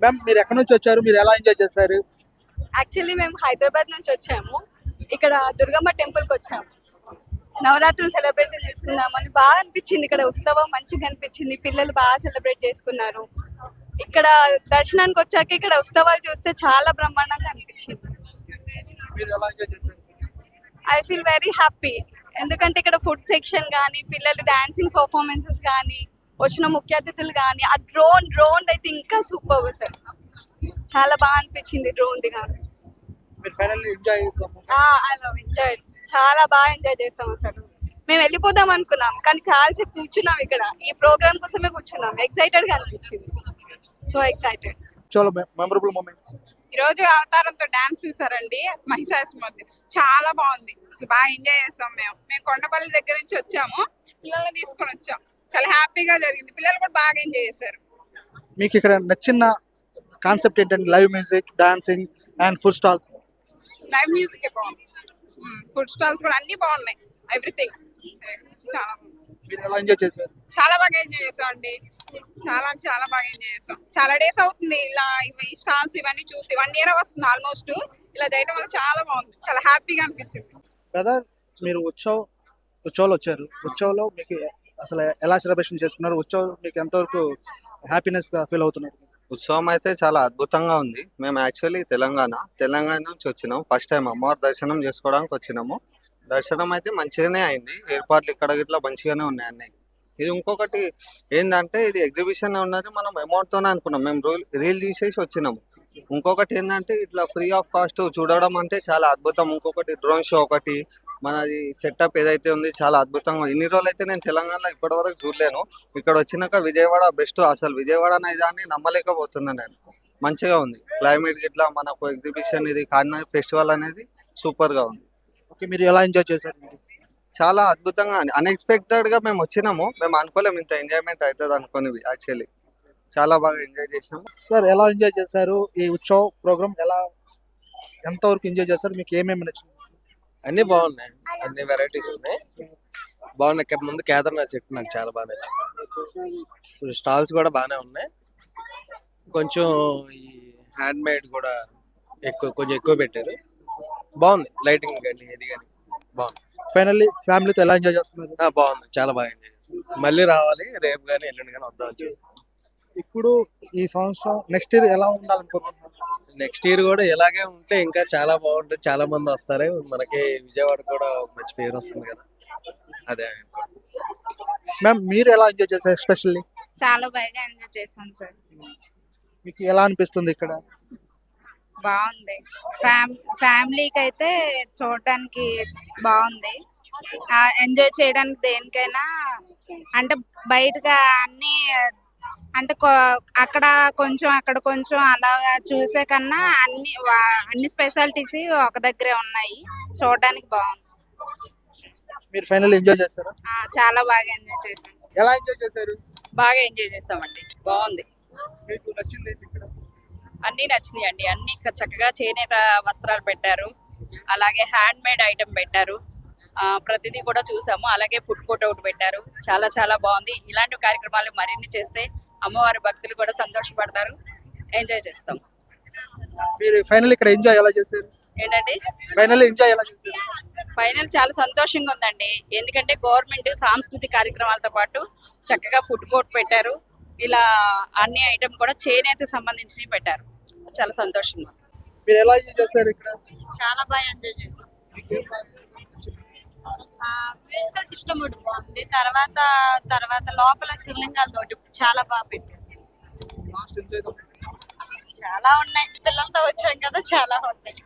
Ma'am మీరు ఎక్కడి నుంచి వచ్చారు? మీరు ఎలా ఎంజాయ్ చేశారు? యాక్చువల్లీ మేము హైదరాబాద్ నుంచి వచ్చాము. ఇక్కడ దుర్గమ్మ టెంపుల్కి వచ్చాము. నవరాత్రులు సెలబ్రేషన్ చేసుకుందామని బాగా అనిపించింది. ఇక్కడ ఉత్సవం మంచిగా అనిపించింది. పిల్లలు బాగా సెలబ్రేట్ చేసుకున్నారు. ఇక్కడ దర్శనానికి వచ్చాక ఇక్కడ ఉత్సవాలు చూస్తే చాలా బ్రహ్మాండంగా అనిపించింది. మీరు ఎలా ఎంజాయ్ చేశారు? I feel very happy. ఎందుకంటే ఇక్కడ ఫుడ్ సెక్షన్ కానీ, పిల్లలు డాన్సింగ్ పర్ఫార్మెన్సెస్ కానీ, వచ్చిన ముఖ్య అతిథులు కానీ, ఆ డ్రోన్ అయితే ఇంకా సూపర్ సార్. చాలా బాగా అనిపించింది డ్రోన్ ది కానీ. మీరు finally enjoy I love enjoy. చాలా బాగా ఎంజాయ్ చేసాం అసలు. మేము వెళ్ళిపోదాం అనుకున్నాం కానీ చాలాసేపు కూర్చున్నాం ఇక్కడ. ఈ ప్రోగ్రామ్ కోసమే కూర్చున్నాం. ఎక్సైటెడ్ గా అనిపించింది. So excited. చాలా మెమరబుల్ మూమెంట్స్. ఈ రోజు అవతారంతో డాన్స్ చూసారండి మహిషాసుమర్ది. చాలా బాగుంది. అసలు బాగా ఎంజాయ్ చేసాం. మేము కొండపల్లి దగ్గర నుంచి వచ్చాము. పిల్లల్ని తీసుకొని వచ్చాం. చాలా హ్యాపీగా జరిగింది. పిల్లలు కూడా బాగా ఎంజాయ్ చేశారు. మీకు ఇక్కడ నచ్చిన కాన్సెప్ట్ ఏంటంటే live music, dancing and food stalls. Live music బాగుంది. ఫుడ్ స్టాల్స్ కూడా అన్ని బాగున్నాయి. ఎవ్రీథింగ్ చాలా బాగుంది. మీరు ఎలా ఎంజాయ్ చేశారు? చాలా బాగా ఎంజాయ్ చేసాం అండి. చాలా బాగా ఎంజాయ్ చేసాం. చాలా డేస్ అవుతుంది ఇలా ఇవి స్టాల్స్ ఇవన్నీ చూసి. 1 year వస్తుంది ఆల్మోస్ట్. ఇలా చేయడం వల్ల చాలా బాగుంది. చాలా హ్యాపీగా అనిపించింది. బ్రదర్ మీరు ఉత్సవాలు వచ్చారు. ఉత్సవంలో మీకు అసలు ఎలా సెలబ్రేషన్ చేసుకున్నారు? ఉత్సవం మీకు ఎంతవరకు హ్యాపీనెస్ గా ఫీల్ అవుతున్నారు? ఉత్సవం అయితే చాలా అద్భుతంగా ఉంది. మేము యాక్చువల్లీ తెలంగాణ నుంచి వచ్చినాం. ఫస్ట్ టైం అమ్మవారి దర్శనం చేసుకోవడానికి వచ్చినాము. దర్శనం అయితే మంచిగానే అయింది. ఏర్పాట్లు ఇక్కడ గిట్లా మంచిగానే ఉన్నాయి అన్ని. ఇది ఇంకొకటి ఏంటంటే ఇది ఎగ్జిబిషన్ ఉన్నది. మనం అమౌంట్ తోనే అనుకున్నాం. మేము రీల్ తీసేసి వచ్చినాము. ఇంకొకటి ఏంటంటే ఇట్లా ఫ్రీ ఆఫ్ కాస్ట్ చూడడం అంటే చాలా అద్భుతం. ఇంకొకటి డ్రోన్ షో ఒకటి మనది సెటప్ ఏదైతే ఉంది చాలా అద్భుతంగా. ఇన్ని రోజులు అయితే నేను తెలంగాణలో ఇప్పటి వరకు చూడలేను. ఇక్కడ వచ్చినాక విజయవాడ బెస్ట్. అసలు విజయవాడ అనేది నమ్మలేకపోతున్నాను నేను. మంచిగా ఉంది క్లైమేట్ గిట్లా. మనకు ఎగ్జిబిషన్ ఇది కానీ ఫెస్టివల్ అనేది సూపర్ గా ఉంది. ఓకే, మీరు ఎలా ఎంజాయ్ చేశారు? చాలా అద్భుతంగా అన్ఎక్స్పెక్టెడ్ గా మేము వచ్చినాము. మేము అనుకోలేము ఇంత ఎంజాయ్మెంట్ అవుతుంది అనుకునేవి. యాక్చువల్లీ చాలా బాగా ఎంజాయ్ చేసాము. సార్ ఎలా ఎంజాయ్ చేశారు? ఈ ఉత్సవ్ ప్రోగ్రామ్ ఎంతవరకు ఎంజాయ్ చేశారు? మీకు ఏమేమి నచ్చింది? అన్ని బాగున్నాయి. అన్ని వెరైటీస్ ఉన్నాయి. బాగున్నాయి. ముందు కేదార్నాథ్ చెట్టు నాకు చాలా బాగా నచ్చింది. స్టాల్స్ కూడా బాగానే ఉన్నాయి. కొంచెం ఈ హ్యాండ్ మేడ్ కూడా కొంచెం ఎక్కువ పెట్టారు. బాగుంది. లైటింగ్ కానీ ఇది కానీ బాగుంది. ఫైనల్లీ ఫ్యామిలీతో ఎలా ఎంజాయ్ చేస్తున్నారు? బాగుంది. చాలా బాగా ఎంజాయ్ చేస్తాను. మళ్ళీ రావాలి. రేపు కానీ ఎల్లుండి కానీ వద్దామని చూస్తాం. ఇప్పుడు ఈ సంవత్సరం నెక్స్ట్ ఇయర్ ఎలా ఉండాలనుకుంటున్నారు? నెక్స్ట్ ఇయర్ కూడా ఇలాగే ఉంటే ఇంకా చాలా బాగుంటుంది. చాలా మంది వస్తారు. మనకి విజయవాడ కూడా మంచి పేరు వస్తుంది కదా. అదే మ్యామ్ మీరు ఎలా ఎంజాయ్ చేశారు? ఎస్పెషల్లీ చాలా బాగా ఎంజాయ్ చేసాం సార్. మీకు ఎలా అనిపిస్తుంది ఇక్కడ? బాగుంది. ఫ్యామిలీకి అయితే చూడడానికి బాగుంది. ఎంజాయ్ చేయడానికి దేనికైనా అంటే బయటగా అన్ని అంటే అక్కడ కొంచెం అలాగా చూసే కన్నా అన్ని స్పెషాలిటీస్ ఒక దగ్గరే ఉన్నాయి. చూడడానికి బాగుంది. మీరు ఫైనల్ ఎంజాయ్ చేస్తారా? చాలా బాగా ఎంజాయ్ చేసాం. ఎలా ఎంజాయ్ చేశారు? బాగా ఎంజాయ్ చేసామండి. బాగుంది. మీకు నచ్చింది ఏంటి ఇక్కడ? అన్నీ నచ్చినాయి అండి. అన్ని చక్కగా చేనేత వస్త్రాలు పెట్టారు. అలాగే హ్యాండ్ మేడ్ ఐటమ్ పెట్టారు. ప్రతిదీ కూడా చూసాము. అలాగే ఫుడ్ కోర్ట్ ఒకటి పెట్టారు. చాలా బాగుంది. ఇలాంటి కార్యక్రమాలు మరిన్ని చేస్తే అమ్మవారి భక్తులు కూడా సంతోషపడతారు. ఎంజాయ్ చేస్తాం. మీరు ఫైనల్ ఇక్కడ ఎంజాయ్ ఎలా చేశారు? ఏంటండి ఫైనల్ ఎంజాయ్ ఎలా చేశారు? ఫైనల్ చాలా సంతోషంగా ఉందండి. ఎందుకంటే గవర్నమెంట్ సాంస్కృతిక కార్యక్రమాలతో పాటు చక్కగా ఫుడ్ కోర్ట్ పెట్టారు. ఇలా అన్ని ఐటమ్ కూడా చేనేత సంబంధించినవి పెట్టారు. చాలా సంతోషంగా. మీరు ఎలా ఎంజాయ్ చేశారు ఇక్కడ? చాలా బాగా ఎంజాయ్ చేసాం. మ్యూజికల్ సిస్టమ్ ఒకటి బాగుంది. తర్వాత లోపల శివలింగాలతోటి చాలా బాగా పెట్టారు. చాలా ఉన్నాయి. పిల్లలతో వచ్చాం కదా, చాలా ఉన్నాయి.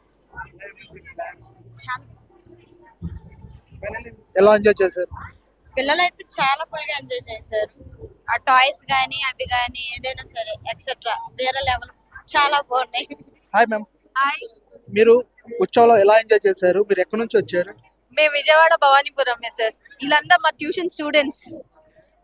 ఎలా ఎంజాయ్ చేశారు? పిల్లలు అయితే చాలా ఫుల్ గా ఎంజాయ్ చేశారు. ఆ టాయ్స్ కానీ అవి కానీ ఏదైనా సరే ఎక్సెట్రా వేరే లెవెల్ చాలా బాగున్నాయి. Hi ma'am, hi. మీరు ఉత్సవంలో ఎలా ఎంజాయ్ చేశారు? మీరు ఎక్కడి నుంచి వచ్చారు? మేము విజయవాడ భవానీపురమే సార్. వీళ్ళంతా మా ట్యూషన్ స్టూడెంట్స్.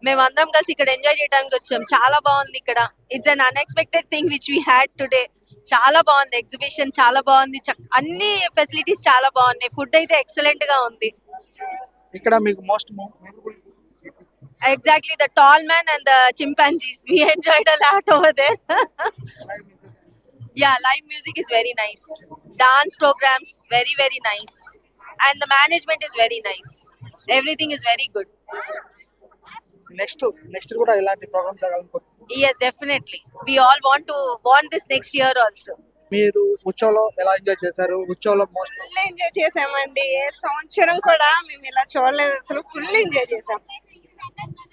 మేము అందరం కలిసి ఇక్కడ ఎంజాయ్ చేయడానికి వచ్చాం. చాలా బాగుంది ఇక్కడ. It's an unexpected thing which we had today. చాలా బాగుంది. ఎగ్జిబిషన్ చాలా బాగుంది. అన్ని ఫెసిలిటీస్ చాలా బాగున్నాయి. ఫుడ్ అయితే ఎక్సలెంట్ గా ఉంది. ఇక్కడ మీకు most memorable Exactly, the tall man and the chimpanzees. We enjoyed a lot over there. Yeah, live music is very nice. Dance programs, very, very nice. And the management is very nice. Everything is very good. Next కూడా ఇలాంటి programmes జరగాలనుకుంటున్నారు. Yes, definitely. We all want this next year also. మీరు ఉత్సవంలో ఎలా enjoy చేశారు? ఉత్సవంలో most full enjoy చేసామండి. ఏ సంవత్సరం కూడా మేము ఇలా చూడలేదు, అసలు ఫుల్ ఎంజాయ్ చేసాం.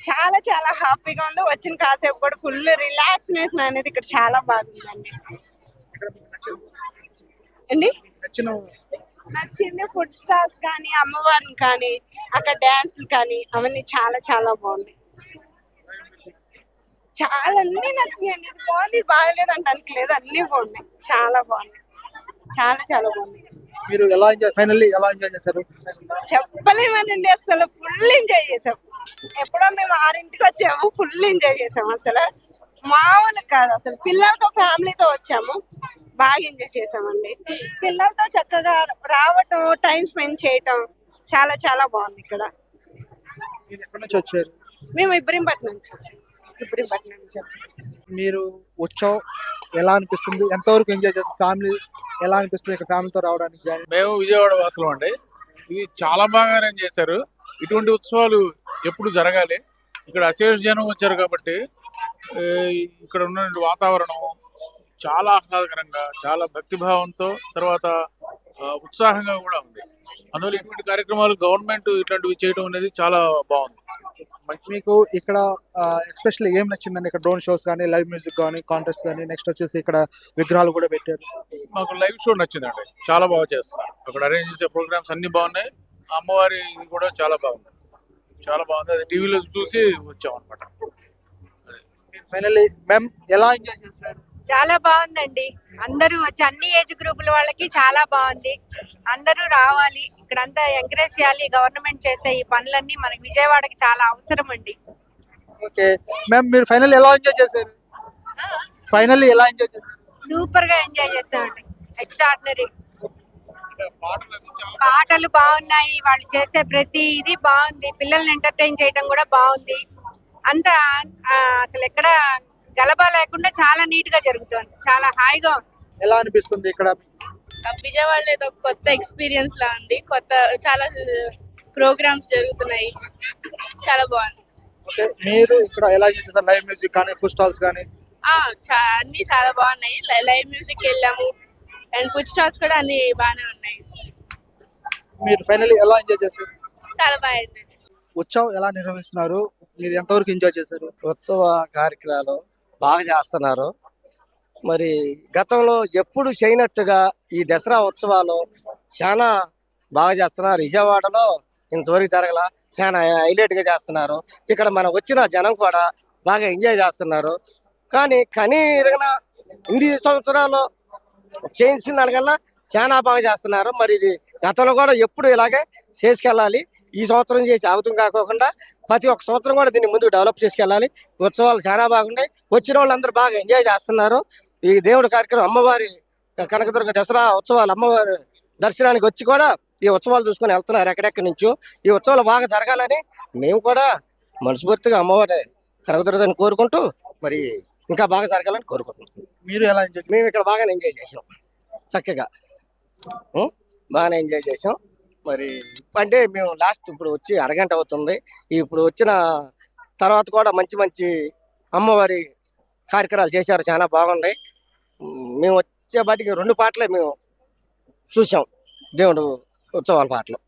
చాలా చాలా హ్యాపీగా ఉంది. వచ్చిన కాసేపు కూడా ఫుల్ రిలాక్స్నేషన్ అనేది ఇక్కడ చాలా బాగుందండి అండి. నచ్చింది ఫుడ్ స్టాల్స్ కానీ, అమ్మవారిని కానీ, అక్కడ డాన్సులు కానీ అవన్నీ చాలా చాలా బాగున్నాయి. చాలా అన్ని నచ్చినాయండి. ఇది బాగుంది, ఇది బాగలేదు అంటానికి లేదు, అన్ని బాగున్నాయి, చాలా బాగున్నాయి, చాలా చాలా బాగున్నాయి. మీరు ఫైనల్లీ ఎలా ఎంజాయ్ చేశారు? చెప్పలేమనండి, అసలు ఫుల్ ఎంజాయ్ చేసాం. ఎప్పుడో మేము 6ంటికి వచ్చాము, ఫుల్ ఎంజాయ్ చేసాము. అసలు మామూలు కాదు, అసలు పిల్లలతో ఫ్యామిలీతో వచ్చాము, బాగా ఎంజాయ్ చేసామండి. పిల్లలతో చక్కగా రావటం, టైం స్పెండ్ చేయటం చాలా చాలా బాగుంది ఇక్కడ. మీరు ఎక్కడి నుంచి వచ్చారు? మేము ఇబ్రహీంపట్నం నుంచి వచ్చాము. మీరు ఉత్సవం ఎలా అనిపిస్తుంది? ఎంతవరకు ఎంజాయ్ చేస్తారు? ఫ్యామిలీ ఎలా అనిపిస్తుంది ఇక్కడ ఫ్యామిలీతో రావడానికి? మేము విజయవాడ వాసులం అండి. ఇది చాలా బాగా అరేంజ్ చేశారు. ఇటువంటి ఉత్సవాలు ఎప్పుడు జరగాలి. ఇక్కడ అశేష జనం వచ్చారు కాబట్టి ఇక్కడ ఉన్న వాతావరణం చాలా ఆహ్లాదకరంగా, చాలా భక్తిభావంతో, తర్వాత ఉత్సాహంగా కూడా ఉంది. అందువల్ల ఇటువంటి కార్యక్రమాలు గవర్నమెంట్ ఇట్లాంటివి చేయడం అనేది చాలా బాగుంది. మీకు ఇక్కడ ఎస్పెషల్లీ ఏం నచ్చిందండి? ఇక్కడ డ్రోన్ షోస్ కానీ, లైవ్ మ్యూజిక్ కానీ, కాంటెస్ట్ కానీ, నెక్స్ట్ వచ్చేసి ఇక్కడ విగ్రహాలు కూడా పెట్టారు. మాకు లైవ్ షో నచ్చిందండి, చాలా బాగా చేస్తున్నారు. అక్కడ అరేంజ్ చేసే ప్రోగ్రామ్స్ అన్ని బాగున్నాయి. అమ్మవారి ఇది కూడా చాలా బాగుంది, చాలా బాగుంది. అది టీవీలో చూసి వచ్చాం అనమాట. ఫైనల్లీ మ్యామ్ ఎలా ఎంజాయ్ చేశారు? చాలా బాగుందండి. అందరూ వచ్చి అన్ని ఏజ్ గ్రూపుల వాళ్ళకి చాలా బాగుంది. అందరూ రావాలి, ఇక్కడంతా ఎంకరేజ్ చేయాలి. గవర్నమెంట్ చేసే ఈ పనులన్నీ మనకి విజయవాడకి చాలా అవసరం అండి. ఓకే మ్యామ్, మీరు ఫైనల్లీ ఎలా ఎంజాయ్ చేశారు? ఫైనల్లీ ఎలా ఎంజాయ్ చేశారు? సూపర్ గా ఎంజాయ్ చేసామండి. ఎక్స్ట్రాడినరీ పాటలు బాగున్నాయి, వాళ్ళు చేసే ప్రతి ఇది బాగుంది. పిల్లల్ని ఎంటర్టైన్ చేయడం కూడా బాగుంది. అంతా అసలు ఎక్కడ గలబా లేకుండా చాలా నీట్ గా జరుగుతుంది, చాలా హాయిగా ఉంది. ఎలా అనిపిస్తుంది ఇక్కడ? విజయవాడలో ఏదో కొత్త ఎక్స్పీరియన్స్ లా ఉంది. కొత్త చాలా ప్రోగ్రామ్స్ జరుగుతున్నాయి, చాలా బాగుంది. ఓకే, మీరు ఇక్కడ ఎలా చేశారు? లైవ్ మ్యూజిక్ కానీ, ఫుడ్ స్టాల్స్ కానీ? అన్ని చాలా బాగున్నాయి. లైవ్ మ్యూజిక్ వెళ్ళాము అండ్ ఫుడ్ స్టాల్స్ కూడా అన్ని బాగానే ఉన్నాయి. మీరు ఫైనల్లీ ఎలా ఎంజాయ్ చేశారు? చాలా బాగా ఎంజాయ్ చేశారు. ఉత్సవం ఎలా నిర్వహిస్తున్నారు? మీరు ఎంతవరకు ఎంజాయ్ చేశారు? ఉత్సవ కార్యక్రమాలు బాగా చేస్తున్నారు. మరి గతంలో ఎప్పుడు చేయనట్టుగా ఈ దసరా ఉత్సవాలు చాలా బాగా చేస్తున్నారు. విజయవాడలో ఇంతవరకు జరగల, చాలా హైలైట్గా చేస్తున్నారు. ఇక్కడ మన వచ్చిన జనం కూడా బాగా ఎంజాయ్ చేస్తున్నారు. కానీ ఇన్ని సంవత్సరాలు చేసిన దానికన్నా చాలా బాగా చేస్తున్నారు. మరి ఇది గతంలో కూడా ఎప్పుడు ఇలాగే చేసుకెళ్ళాలి. ఈ సంవత్సరం చేసి ఆగుతం కాకోకుండా ప్రతి ఒక్క సంవత్సరం కూడా దీన్ని ముందుకు డెవలప్ చేసుకెళ్ళాలి. ఉత్సవాలు చాలా బాగున్నాయి. వచ్చిన వాళ్ళందరూ బాగా ఎంజాయ్ చేస్తున్నారు. ఈ దేవుడి కార్యక్రమం, అమ్మవారి కనకదుర్గ దసరా ఉత్సవాలు, అమ్మవారి దర్శనానికి వచ్చి కూడా ఈ ఉత్సవాలు చూసుకొని వెళ్తున్నారు ఎక్కడెక్కడి నుంచో. ఈ ఉత్సవాలు బాగా జరగాలని మేము కూడా మనస్ఫూర్తిగా అమ్మవారి కనకదుర్గని కోరుకుంటూ మరి ఇంకా బాగా జరగాలని కోరుకుంటున్నాం. మీరు ఎలా ఎంజాయ్? మేము ఇక్కడ బాగానే ఎంజాయ్ చేసాం, చక్కగా బాగానే ఎంజాయ్ చేసాం. మరి అంటే మేము లాస్ట్ ఇప్పుడు వచ్చి అరగంట అవుతుంది. ఇప్పుడు వచ్చిన తర్వాత కూడా మంచి మంచి అమ్మవారి కార్యక్రమాలు చేశారు, చాలా బాగున్నాయి. మేము వచ్చే బయటికి 2 పాటలే మేము చూసాం, దేవుడు ఉత్సవాల పాటలు.